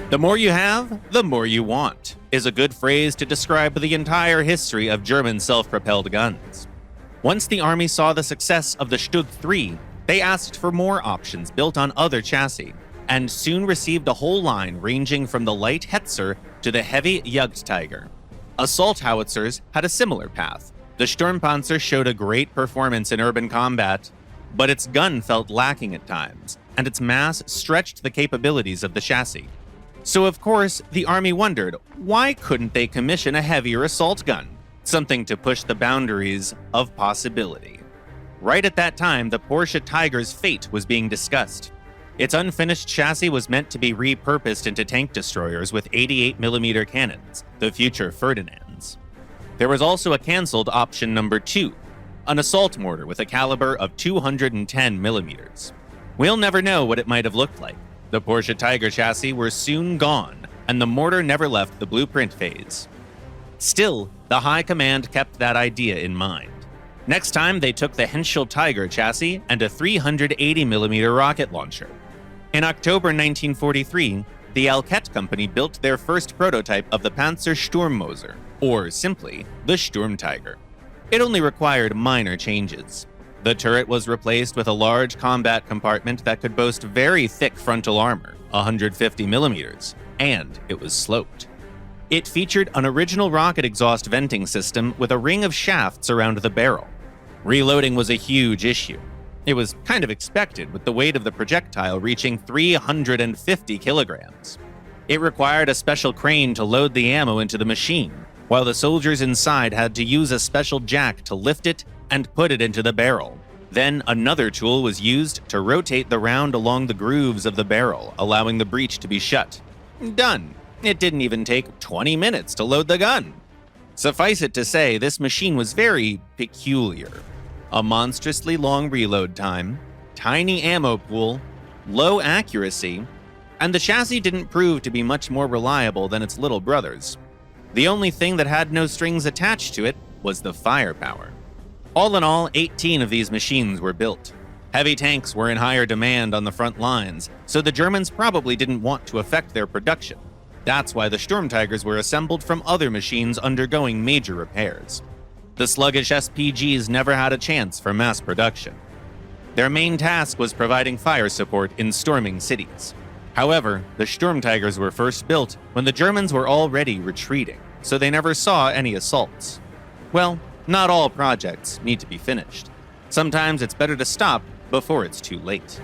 The more you have, the more you want, is a good phrase to describe the entire history of German self-propelled guns. Once the army saw the success of the Stug 3, they asked for more options built on other chassis, and soon received a whole line ranging from the light Hetzer to the heavy Jagdtiger. Assault howitzers had a similar path. The Sturmpanzer showed a great performance in urban combat, but its gun felt lacking at times, and its mass stretched the capabilities of the chassis. So of course, the army wondered, why couldn't they commission a heavier assault gun? Something to push the boundaries of possibility. Right at that time, the Porsche Tiger's fate was being discussed. Its unfinished chassis was meant to be repurposed into tank destroyers with 88mm cannons, the future Ferdinands. There was also a cancelled option number 2, an assault mortar with a caliber of 210mm. We'll never know what it might have looked like. The Porsche Tiger chassis were soon gone, and the mortar never left the blueprint phase. Still, the high command kept that idea in mind. Next time, they took the Henschel Tiger chassis and a 380mm rocket launcher. In October 1943, the Alket company built their first prototype of the Panzer Sturmmoser, or simply, the Sturmtiger. It only required minor changes. The turret was replaced with a large combat compartment that could boast very thick frontal armor, 150mm, and it was sloped. It featured an original rocket exhaust venting system with a ring of shafts around the barrel. Reloading was a huge issue. It was kind of expected, with the weight of the projectile reaching 350 kilograms. It required a special crane to load the ammo into the machine, while the soldiers inside had to use a special jack to lift it and put it into the barrel. Then another tool was used to rotate the round along the grooves of the barrel, allowing the breech to be shut. Done. It didn't even take 20 minutes to load the gun. Suffice it to say, this machine was very peculiar. A monstrously long reload time, tiny ammo pool, low accuracy, and the chassis didn't prove to be much more reliable than its little brothers. The only thing that had no strings attached to it was the firepower. All in all, 18 of these machines were built. Heavy tanks were in higher demand on the front lines, so the Germans probably didn't want to affect their production. That's why the Sturmtigers were assembled from other machines undergoing major repairs. The sluggish SPGs never had a chance for mass production. Their main task was providing fire support in storming cities. However, the Sturmtigers were first built when the Germans were already retreating, so they never saw any assaults. Well, not all projects need to be finished. Sometimes it's better to stop before it's too late.